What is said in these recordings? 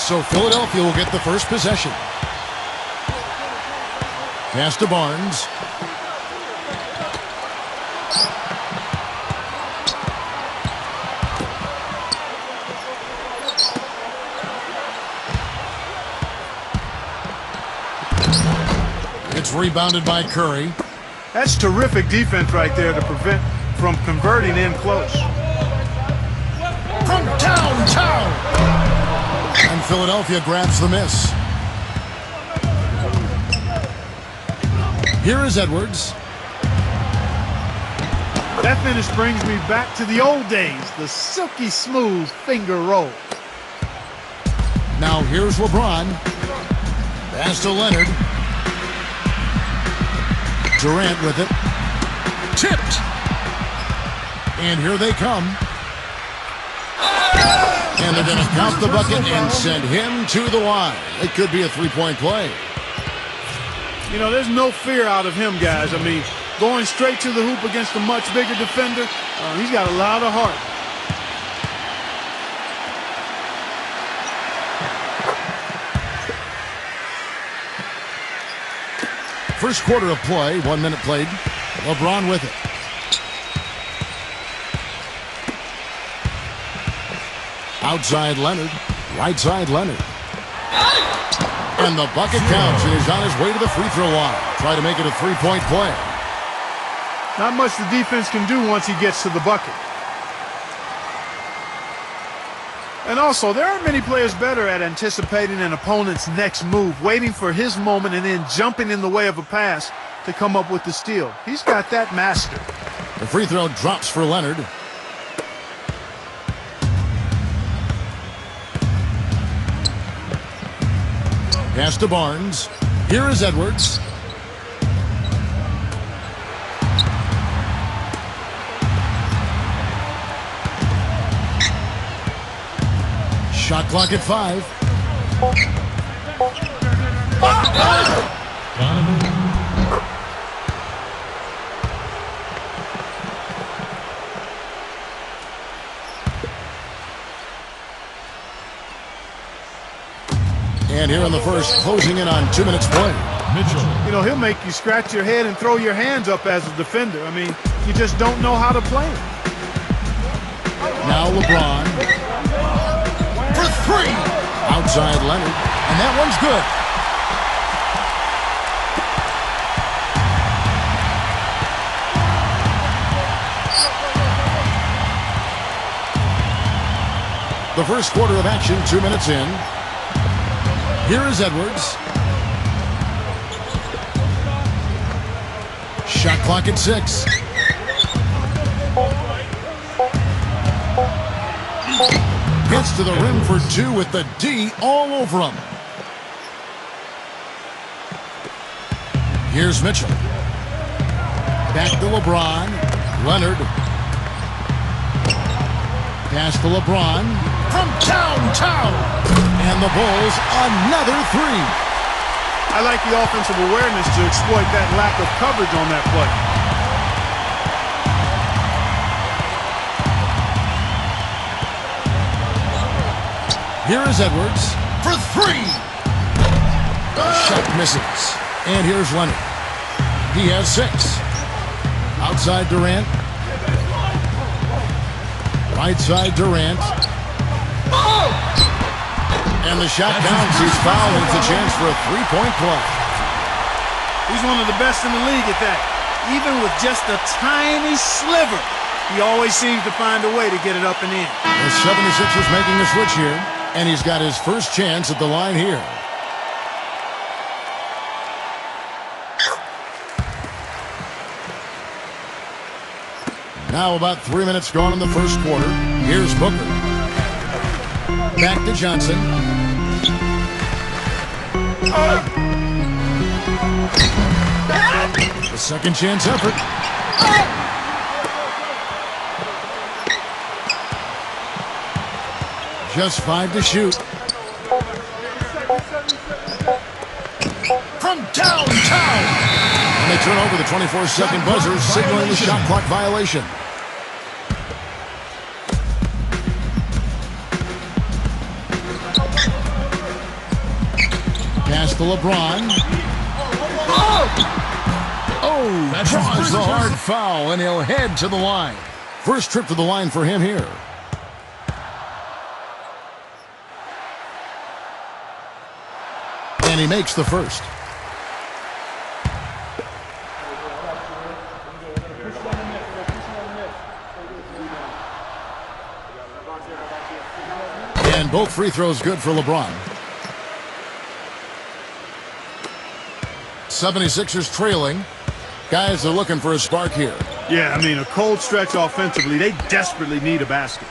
So Philadelphia will get the first possession. Pass to Barnes. It's rebounded by Curry. That's terrific defense right there to prevent from converting in close. From downtown. And Philadelphia grabs the miss. Here is Edwards. That finish brings me back to the old days, the silky smooth finger roll. Now here's LeBron. Pass to Leonard. Durant with it. Tipped. And here they come. And they're going to count the bucket and send him to the line. It could be a three-point play. You know, there's no fear out of him, guys. I mean, going straight to the hoop against a much bigger defender, he's got a lot of heart. First quarter of play, 1 minute played. LeBron with it. Outside Leonard, right side Leonard. And the bucket counts, and he's on his way to the free throw line. Try to make it a three-point play. Not much the defense can do once he gets to the bucket. And also, there aren't many players better at anticipating an opponent's next move, waiting for his moment and then jumping in the way of a pass to come up with the steal. He's got that mastered. The free throw drops for Leonard. Pass to Barnes. Here is Edwards. Shot clock at 5. And here in the first, closing in on 2 minutes play. Mitchell. You know, he'll make you scratch your head and throw your hands up as a defender. I mean, you just don't know how to play him. Now LeBron. For 3. Outside Leonard. And that one's good. The first quarter of action, 2 minutes in. Here is Edwards. Shot clock at 6. Gets to the rim for 2 with the D all over him. Here's Mitchell. Back to LeBron. Leonard. Pass to LeBron. From downtown. And the Bulls, another 3. I like the offensive awareness to exploit that lack of coverage on that play. Here is Edwards for 3. Shot misses. And here's Leonard. He has 6. Outside Durant. Right side Durant. And the shot counts. He's fouled, and it's a chance for a three-point play. He's one of the best in the league at that. Even with just a tiny sliver, he always seems to find a way to get it up and in. The 76ers making a switch here, and he's got his first chance at the line here. Now about 3 minutes gone in the first quarter. Here's Booker. Back to Johnson. The second chance effort. Just 5 to shoot. From downtown. And they turn over the 24-second buzzer, signaling the shot clock violation. Pass to LeBron. Oh, draws the hard foul, and he'll head to the line. First trip to the line for him here. And he makes the first. And both free throws good for LeBron. 76ers trailing. Guys are looking for a spark here. Yeah, I mean, a cold stretch offensively. They desperately need a basket.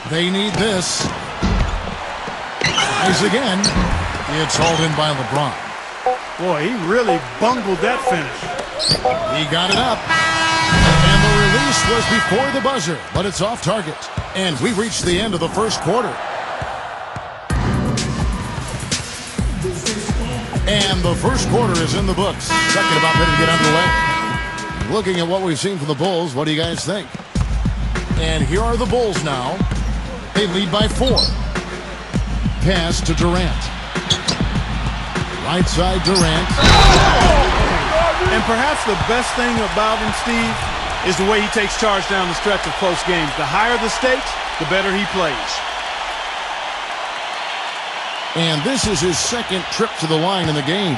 They need this. Tries again. It's hauled in by LeBron. Boy, he really bungled that finish. He got it up. And the release was before the buzzer, but it's off target. And we reached the end of the first quarter. And the first quarter is in the books. Second about ready to get underway. Looking at what we've seen from the Bulls, what do you guys think? And here are the Bulls now. They lead by 4. Pass to Durant. Right side, Durant. And perhaps the best thing about him, Steve, is the way he takes charge down the stretch of close games. The higher the stakes, the better he plays. And this is his second trip to the line in the game.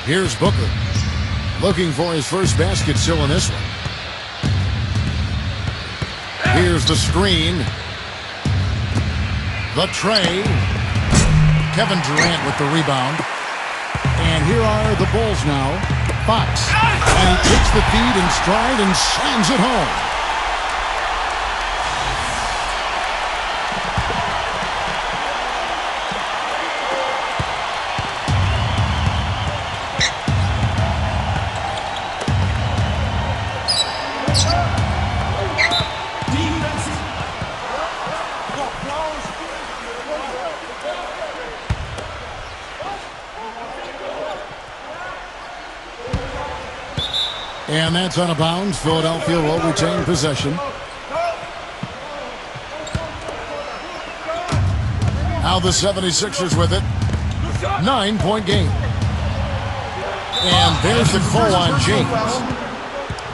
Here's Booker. Looking for his first basket still in this one. Here's the screen. The tray. Kevin Durant with the rebound. And here are the Bulls now. Fox. And he takes the feed in stride and slams it home. And that's out of bounds. Philadelphia will retain possession. Now the 76ers with it. 9-point game. And there's the call on James.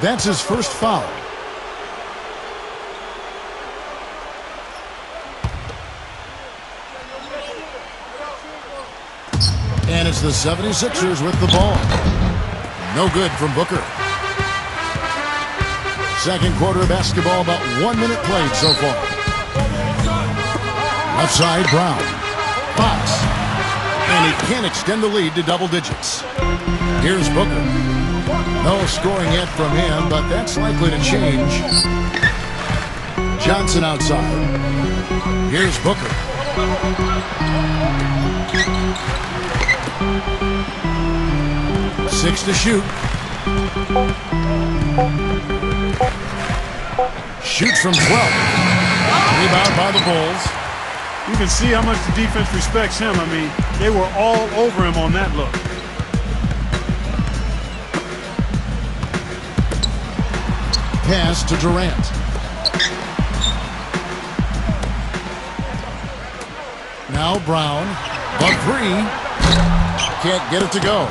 That's his first foul. And it's the 76ers with the ball. No good from Booker. Second quarter of basketball, about 1 minute played so far. Left side, Brown. Fox. And he can't extend the lead to double digits. Here's Booker. No scoring yet from him, but that's likely to change. Johnson outside. Here's Booker. Six to shoot. Shoots from 12. Rebound by the Bulls. You can see how much the defense respects him. I mean, they were all over him on that look. Pass to Durant. Now Brown. The three. Can't get it to go.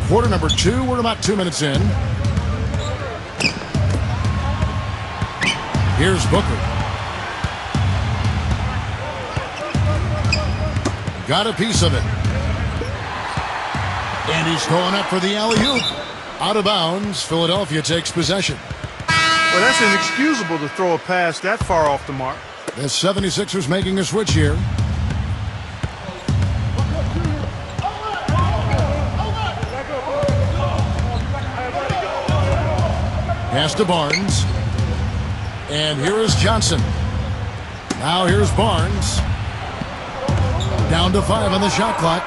Quarter number 2. We're about 2 minutes in. Here's Booker. Got a piece of it. And he's going up for the alley-oop. Out of bounds. Philadelphia takes possession. Well, that's inexcusable to throw a pass that far off the mark. The 76ers making a switch here. Pass to Barnes. And here is Johnson. Now here's Barnes. Down to 5 on the shot clock.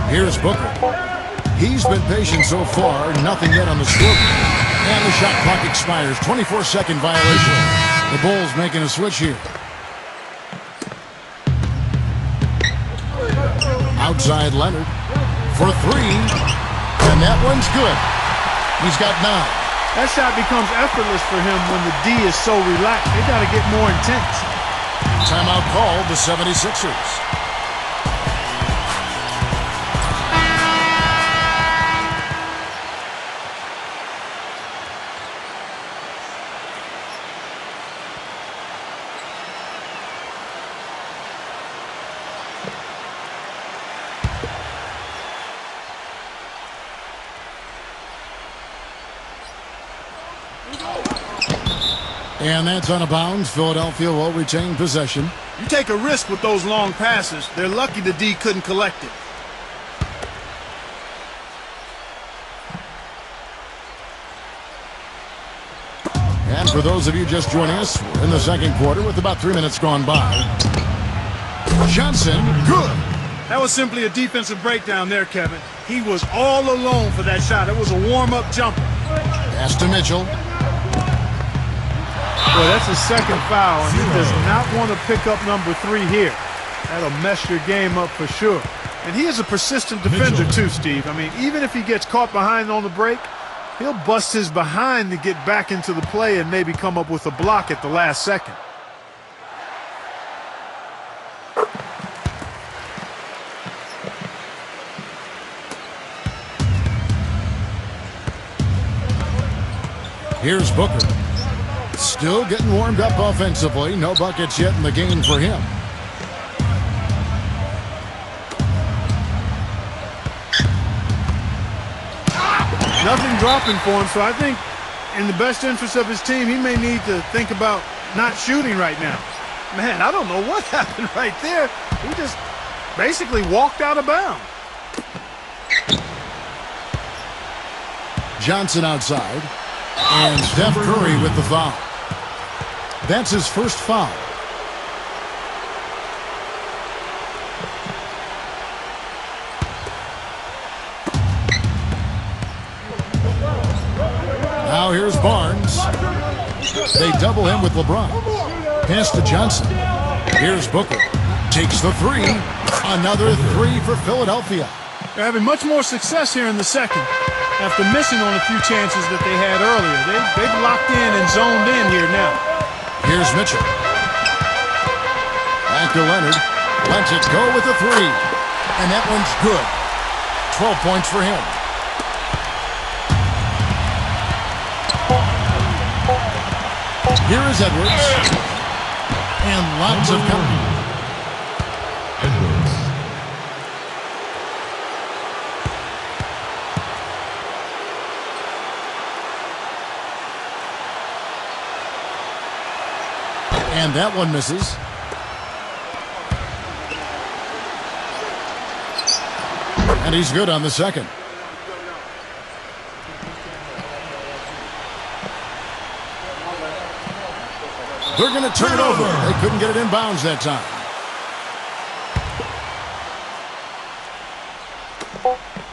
Here's Booker. He's been patient so far. Nothing yet on the scoreboard. And the shot clock expires. 24-second violation. The Bulls making a switch here. Outside Leonard for three, and that one's good. He's got 9. That shot becomes effortless for him when the D is so relaxed. They got to get more intense. Timeout called the 76ers. And that's out of bounds. Philadelphia will retain possession. You take a risk with those long passes. They're lucky the D couldn't collect it. And for those of you just joining us, we're in the second quarter with about 3 minutes gone by. Johnson, good. That was simply a defensive breakdown there, Kevin. He was all alone for that shot. It was a warm-up jumper. Pass to Mitchell. Boy, that's his second foul, and he does not want to pick up number 3 here. That'll mess your game up for sure. And he is a persistent defender too, Steve. I mean, even if he gets caught behind on the break, he'll bust his behind to get back into the play and maybe come up with a block at the last second. Here's Booker. Still getting warmed up offensively. No buckets yet in the game for him. Nothing dropping for him, so I think in the best interest of his team, he may need to think about not shooting right now. Man, I don't know what happened right there. He just basically walked out of bounds. Johnson outside. And Steph Curry with the foul. That's his first foul. Now here's Barnes. They double him with LeBron. Pass to Johnson. Here's Booker. Takes the 3. Another 3 for Philadelphia. They're having much more success here in the second after missing on a few chances that they had earlier. They've locked in and zoned in here now. Here's Mitchell. Back to Leonard. Lets it go with a 3. And that one's good. 12 points for him. Here is Edwards. And lots of company. Edwards. And that one misses. And he's good on the second. They're going to turn it over. They couldn't get it in bounds that time.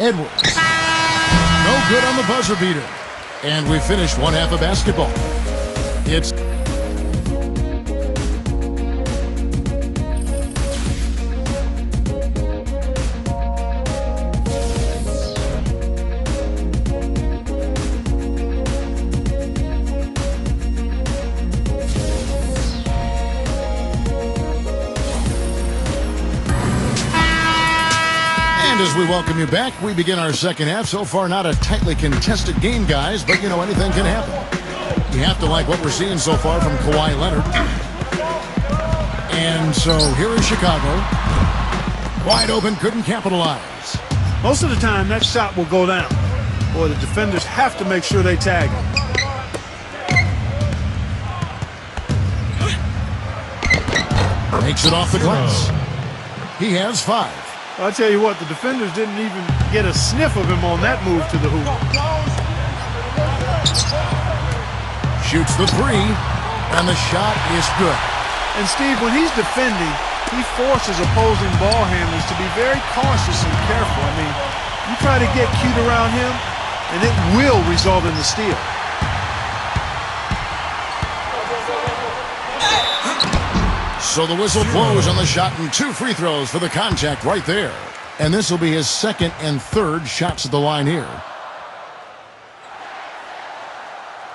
Edwards. No good on the buzzer beater. And we finished one half of basketball. It's as we welcome you back, we begin our second half. So far, not a tightly contested game, guys, but, you know, anything can happen. You have to like what we're seeing so far from Kawhi Leonard. And so here is Chicago. Wide open, couldn't capitalize. Most of the time, that shot will go down. Boy, the defenders have to make sure they tag him. Makes it off the glass. He has 5. I'll tell you what, the defenders didn't even get a sniff of him on that move to the hoop. Shoots the 3, and the shot is good. And Steve, when he's defending, he forces opposing ball handlers to be very cautious and careful. I mean, you try to get cute around him, and it will result in the steal. So the whistle blows on the shot and 2 free throws for the contact right there. And this will be his second and third shots at the line here.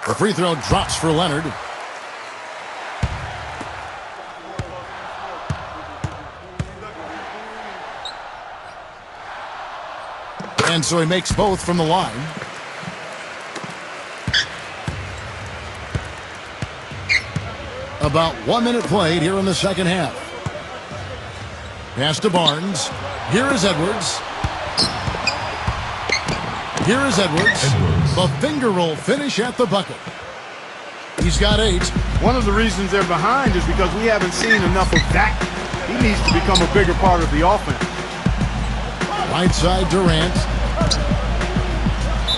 The free throw drops for Leonard. And so he makes both from the line. About 1 minute played here in the second half. Pass to Barnes. Here is Edwards. Here is Edwards. The finger roll finish at the bucket. He's got 8. One of the reasons they're behind is because we haven't seen enough of that. He needs to become a bigger part of the offense. Right side Durant.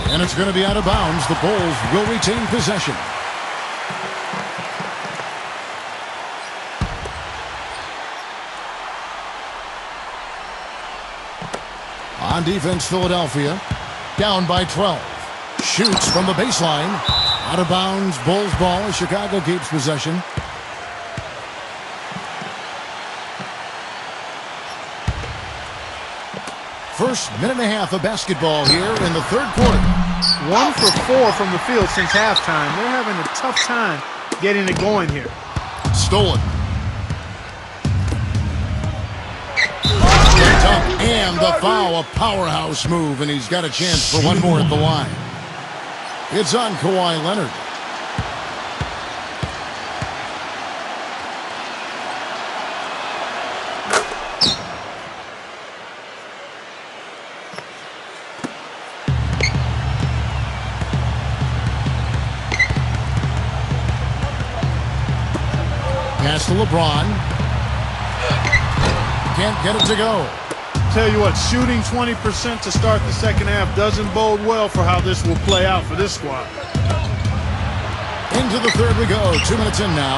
And it's going to be out of bounds. The Bulls will retain possession. On defense, Philadelphia. Down by 12. Shoots from the baseline. Out of bounds. Bulls ball as Chicago keeps possession. First minute and a half of basketball here in the third quarter. 1 for 4 from the field since halftime. They're having a tough time getting it going here. Stolen. And the foul, a powerhouse move, and he's got a chance for one more at the line. It's on Kawhi Leonard. Pass to LeBron. Can't get it to go. Tell you what, shooting 20% to start the second half doesn't bode well for how this will play out for this squad. Into the third we go. 2 minutes in now.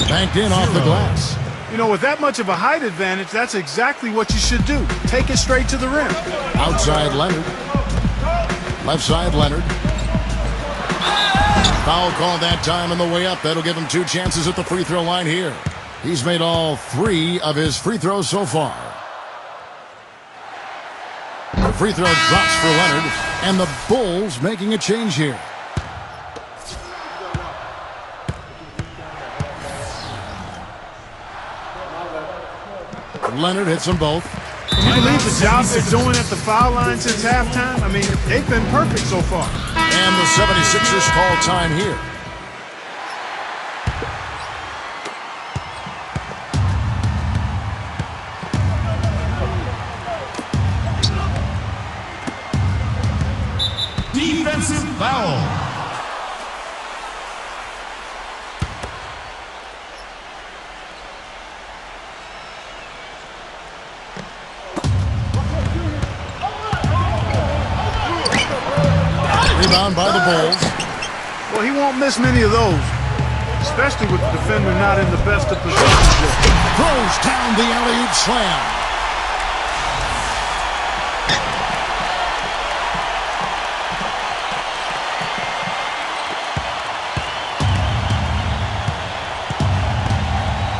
Banked in off the glass. You know, with that much of a height advantage, that's exactly what you should do. Take it straight to the rim. Outside Leonard. Left side Leonard. Foul called that time on the way up. That'll give him 2 chances at the free throw line here. He's made all 3 of his free throws so far. The free throw drops for Leonard, and the Bulls making a change here. Leonard hits them both. Can you believe the job they're doing at the foul line since halftime? I mean, they've been perfect so far. And the 76ers call time here. Defensive foul. Rebound by the Bulls. Well, he won't miss many of those, especially with the defender not in the best of positions yet. Throws down the alley-oop slam.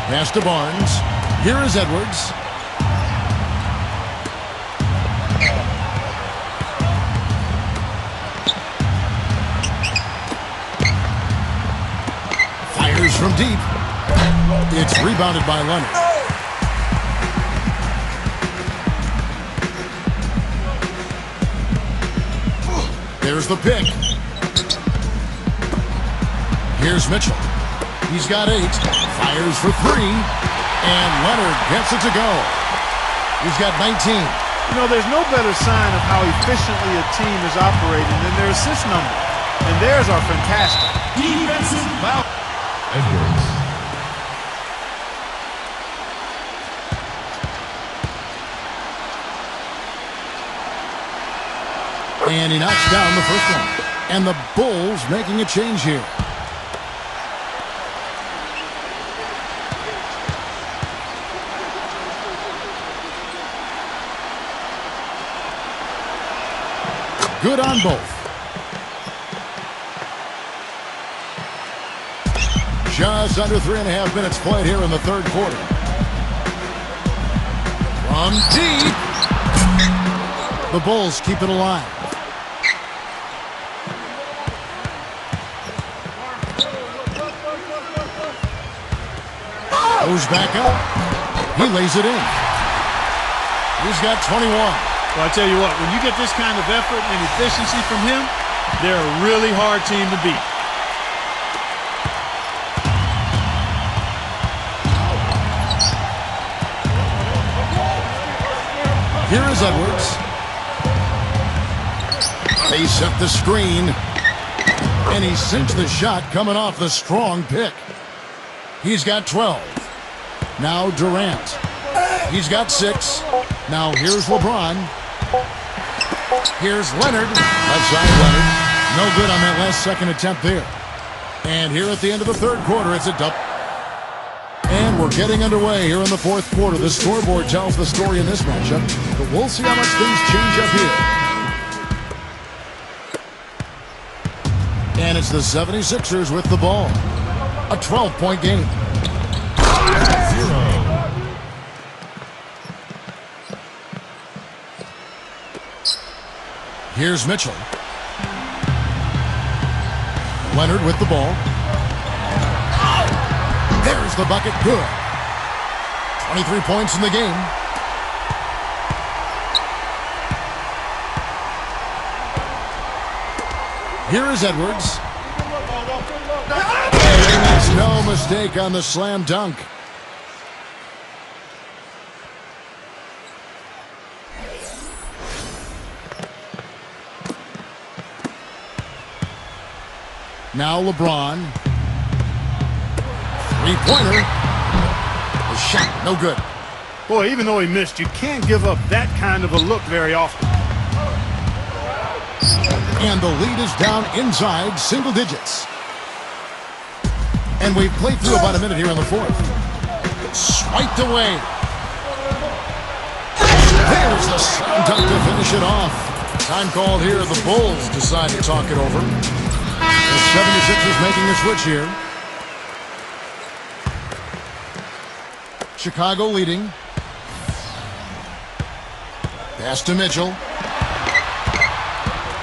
Pass to Barnes. Here is Edwards. Fires from deep. It's rebounded by Leonard. There's the pick. Here's Mitchell. He's got 8. Fires for 3. And Leonard gets it to go. He's got 19. You know, there's no better sign of how efficiently a team is operating than their assist number. And theirs are fantastic. Defensive foul. Edwards. And he knocks down the first one. And the Bulls making a change here. Good on both. Just under 3.5 minutes played here in the third quarter. From deep. The Bulls keep it alive. Goes back up. He lays it in. He's got 21. Well, I tell you what, when you get this kind of effort and efficiency from him, they're a really hard team to beat. Here is Edwards. They set the screen. And he cinched the shot coming off the strong pick. He's got 12. Now Durant. He's got 6. Now here's LeBron. Here's Leonard. Left side Leonard. No good on that last second attempt there. And here at the end of the third quarter, it's a double. And we're getting underway here in the fourth quarter. The scoreboard tells the story in this matchup, but we'll see how much things change up here. And it's the 76ers with the ball. A 12-point game. 0. Here's Mitchell. Leonard with the ball. There's the bucket. Good. 23 points in the game. Here is Edwards. And he makes no mistake on the slam dunk. Now LeBron. Three-pointer. The shot, no good. Boy, even though he missed, you can't give up that kind of a look very often. And the lead is down inside single digits. And we've played through about a minute here in the fourth. Swiped away. There's the slam dunk to finish it off. Time called here. The Bulls decide to talk it over. The 76ers making a switch here. Chicago leading. Pass to Mitchell.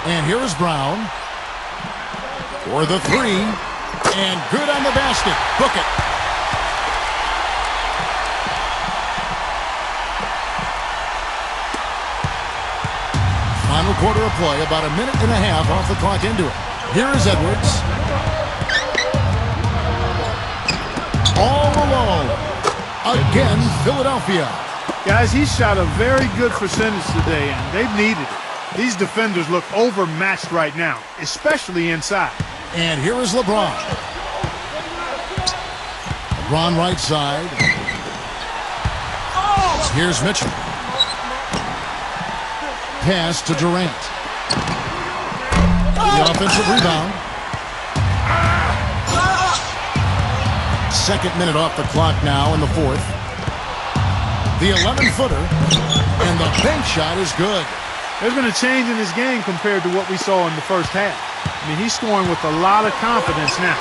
And here is Brown. For the three. And good on the basket. Book it. Final quarter of play. About a minute and a half off the clock into it. Here is Edwards. All alone. Again, Philadelphia. Guys, he shot a very good percentage today, and they've needed it. These defenders look overmatched right now, especially inside. And here is LeBron. LeBron right side. Here's Mitchell. Pass to Durant. The offensive rebound. Second minute off the clock now in the fourth. The 11-footer. And the bank shot is good. There's been a change in his game compared to what we saw in the first half. I mean, he's scoring with a lot of confidence now.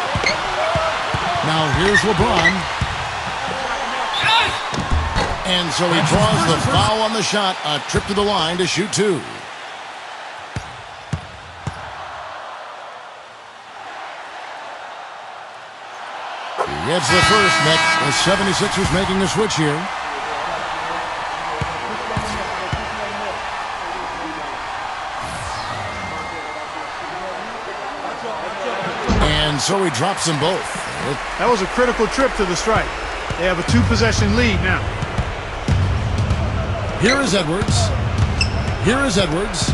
Now here's LeBron. And so he draws the foul on the shot. A trip to the line to shoot two. He gets the first. Next, the 76ers making the switch here. And so he drops them both. That was a critical trip to the stripe. They have a two-possession lead now. Here is Edwards. Here is Edwards.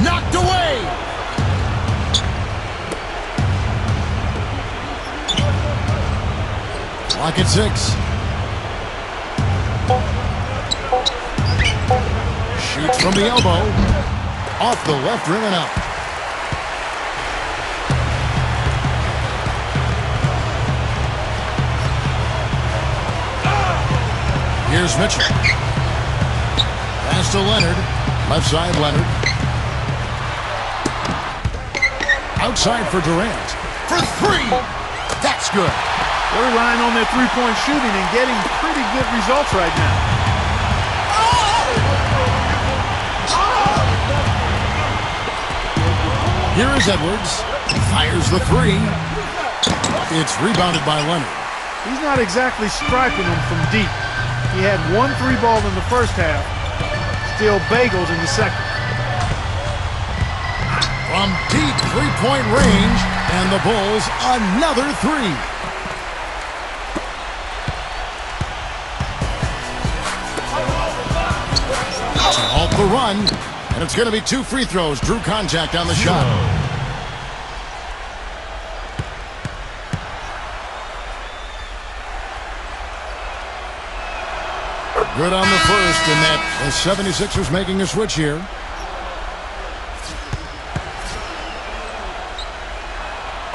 Knocked away. Clock at 6. Shoots from the elbow. Off the left rim and out. Here's Mitchell. Pass to Leonard. Left side, Leonard. Outside for Durant. for three. That's good. They're relying on their three-point shooting and getting pretty good results right now. Here is Edwards. Fires the three. It's rebounded by Leonard. He's not exactly striping them from deep. He had 1 3 ball in the first half, still bagels in the second. From deep three-point range, and the Bulls another three. To halt the run, and it's going to be 2 free throws. Drew contact on the shot. Good on the first, and that the 76ers making a switch here.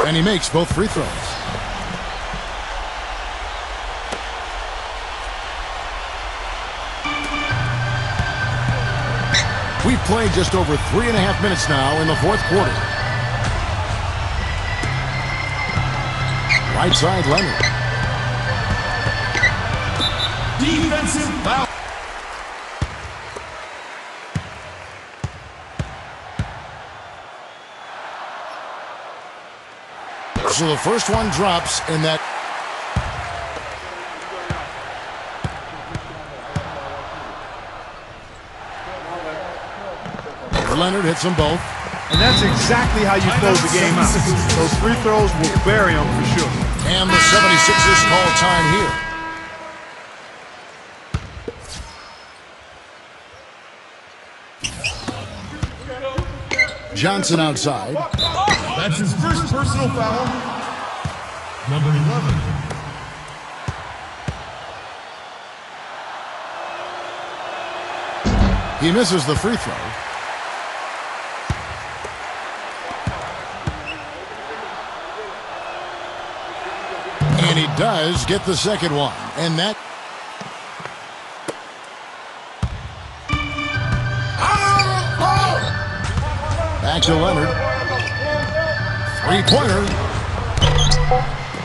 And he makes both free throws. We've played just over 3.5 minutes now in the fourth quarter. Right side, Leonard. Defensive foul. So the first one drops in that. Leonard hits them both. And that's exactly how you close the game out. Those free throws will bury them for sure. And the 76ers call time here. Johnson outside. That's his first personal foul. Number 11. He misses the free throw. And he does get the second one. And that... Back to Leonard. Three-pointer.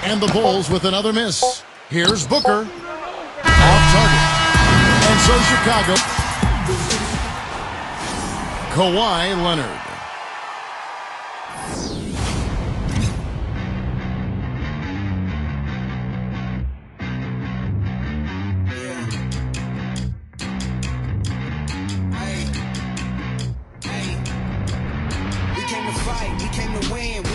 And the Bulls with another miss. Here's Booker. Off target. And so Chicago. Kawhi Leonard. We came to fight, we came to win.